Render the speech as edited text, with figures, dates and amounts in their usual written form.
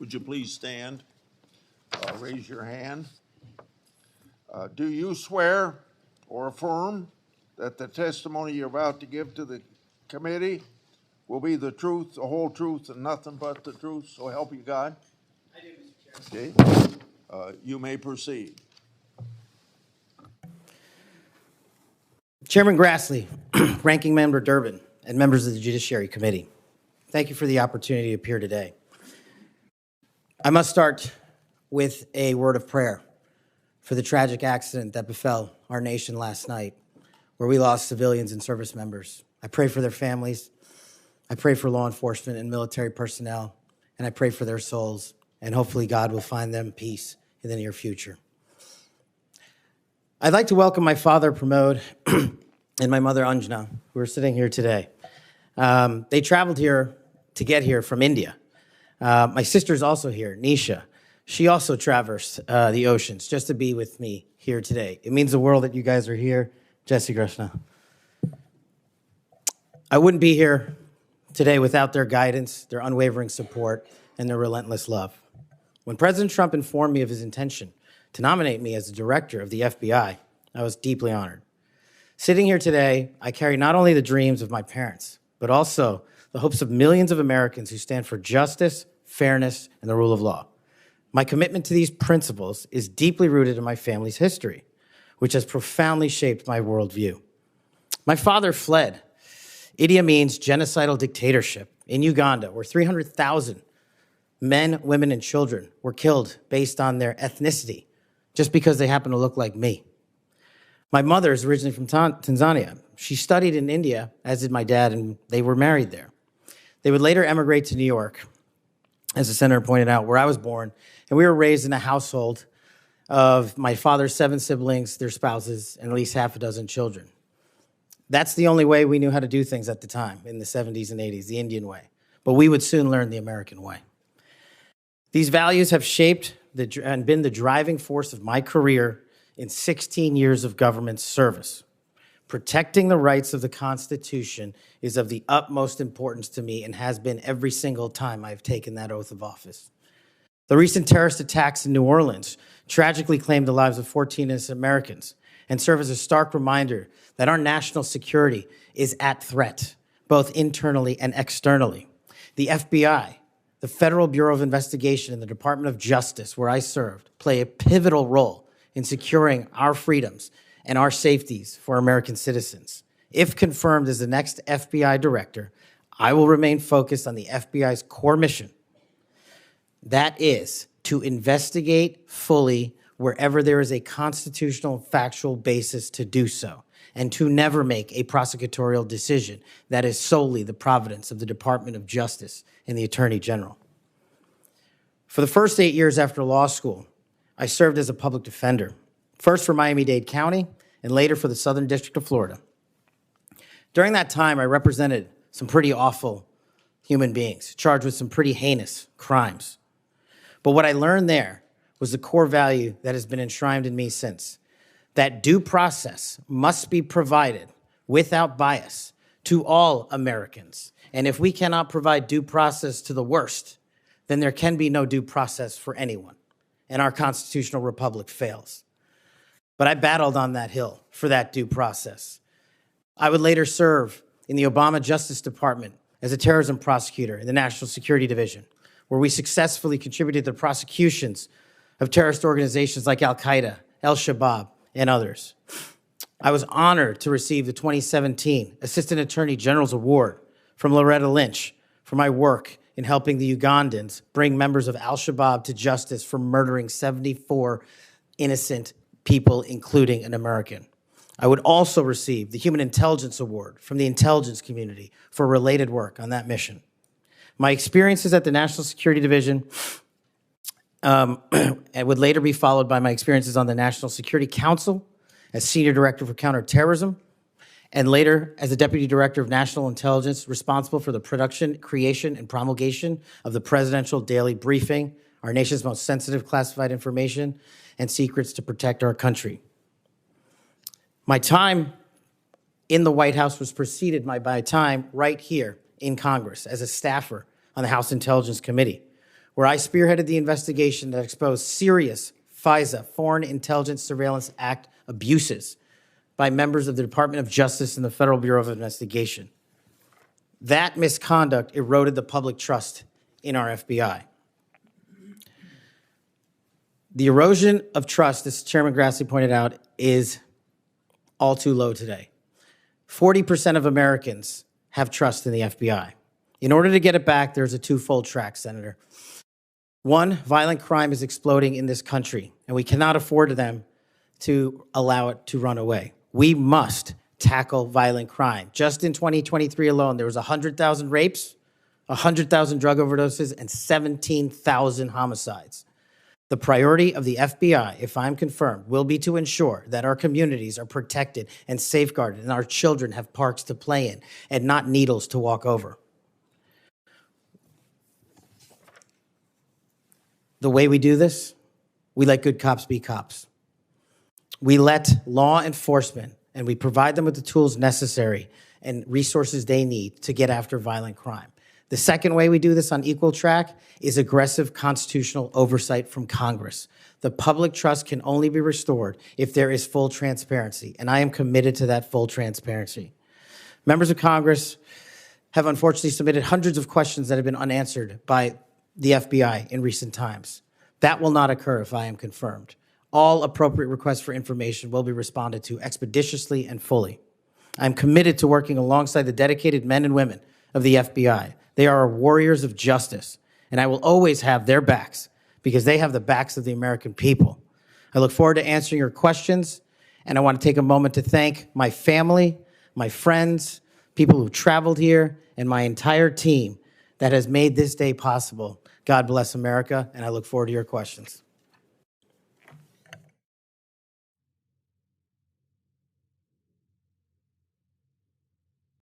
Would you please stand? Raise your hand. Do you swear or affirm that the testimony you're about to give to the committee will be the truth, the whole truth, and nothing but the truth, so help you God? I do, Mr. Chair. Okay. You may proceed. Chairman Grassley, Ranking Member Durbin, and members of the Judiciary Committee, thank you for the opportunity to appear today. I must start with a word of prayer for the tragic accident that befell our nation last night, where we lost civilians and service members. I pray for their families. I pray for law enforcement and military personnel, and I pray for their souls, and hopefully God will find them peace in the near future. I'd like to welcome my father, Pramod, and my mother, Anjana, who are sitting here today. They traveled here to get here from India. My sister's also here, Nisha. She also traversed the oceans just to be with me here today. It means the world that you guys are here. Jai Shri Krishna. I wouldn't be here today without their guidance, their unwavering support, and their relentless love. When President Trump informed me of his intention to nominate me as the director of the FBI, I was deeply honored. Sitting here today, I carry not only the dreams of my parents, but also the hopes of millions of Americans who stand for justice, fairness, and the rule of law. My commitment to these principles is deeply rooted in my family's history, which has profoundly shaped my worldview. My father fled Idi Amin's genocidal dictatorship in Uganda, where 300,000 men, women, and children were killed based on their ethnicity, just because they happen to look like me. My mother is originally from Tanzania. She studied in India, as did my dad, and they were married there. They would later emigrate to New York, as the senator pointed out, where I was born, and we were raised in a household of my father's 7 siblings, their spouses, and at least half a dozen children. That's the only way we knew how to do things at the time, in the 70s and 80s, the Indian way. But we would soon learn the American way. These values have shaped and been the driving force of my career in 16 years of government service. Protecting the rights of the Constitution is of the utmost importance to me and has been every single time I've taken that oath of office. The recent terrorist attacks in New Orleans tragically claimed the lives of 14 innocent Americans and serve as a stark reminder that our national security is at threat, both internally and externally. The FBI, the Federal Bureau of Investigation, and the Department of Justice, where I served, play a pivotal role in securing our freedoms and our safeties for American citizens. If confirmed as the next FBI director, I will remain focused on the FBI's core mission. That is to investigate fully wherever there is a constitutional factual basis to do so, and to never make a prosecutorial decision that is solely the providence of the Department of Justice and the Attorney General. For the first 8 years after law school, I served as a public defender, first for Miami-Dade County and later for the Southern District of Florida. During that time, I represented some pretty awful human beings, charged with some pretty heinous crimes. But what I learned there was the core value that has been enshrined in me since, that due process must be provided without bias to all Americans. And if we cannot provide due process to the worst, then there can be no due process for anyone, and our constitutional republic fails. But I battled on that hill for that due process. I would later serve in the Obama Justice Department as a terrorism prosecutor in the National Security Division, where we successfully contributed to the prosecutions of terrorist organizations like Al-Qaeda, Al-Shabaab, and others. I was honored to receive the 2017 Assistant Attorney General's Award from Loretta Lynch for my work in helping the Ugandans bring members of Al-Shabaab to justice for murdering 74 innocent people, including an American. I would also receive the Human Intelligence Award from the intelligence community for related work on that mission. My experiences at the National Security Division and would later be followed by my experiences on the National Security Council as Senior Director for Counterterrorism, and later as the Deputy Director of National Intelligence, responsible for the production, creation, and promulgation of the Presidential Daily Briefing, our nation's most sensitive classified information and secrets to protect our country. My time in the White House was preceded by my time right here in Congress as a staffer on the House Intelligence Committee, where I spearheaded the investigation that exposed serious FISA, Foreign Intelligence Surveillance Act abuses by members of the Department of Justice and the Federal Bureau of Investigation. That misconduct eroded the public trust in our FBI. The erosion of trust, as Chairman Grassley pointed out, is all too low today. 40% of Americans have trust in the FBI. In order to get it back, there's a twofold track, Senator. One, violent crime is exploding in this country, and we cannot afford them to allow it to run away. We must tackle violent crime. Just in 2023 alone, there was 100,000 rapes, 100,000 drug overdoses, and 17,000 homicides. The priority of the FBI, if I'm confirmed, will be to ensure that our communities are protected and safeguarded and our children have parks to play in and not needles to walk over. The way we do this, we let good cops be cops. We let law enforcement, and we provide them with the tools necessary and resources they need to get after violent crime. The second way we do this on equal track is aggressive constitutional oversight from Congress. The public trust can only be restored if there is full transparency, and I am committed to that full transparency. Members of Congress have unfortunately submitted hundreds of questions that have been unanswered by the FBI in recent times. That will not occur if I am confirmed. All appropriate requests for information will be responded to expeditiously and fully. I'm committed to working alongside the dedicated men and women of the FBI. They are warriors of justice, and I will always have their backs because they have the backs of the American people. I look forward to answering your questions, and I want to take a moment to thank my family, my friends, people who traveled here, and my entire team that has made this day possible. God bless America, and I look forward to your questions.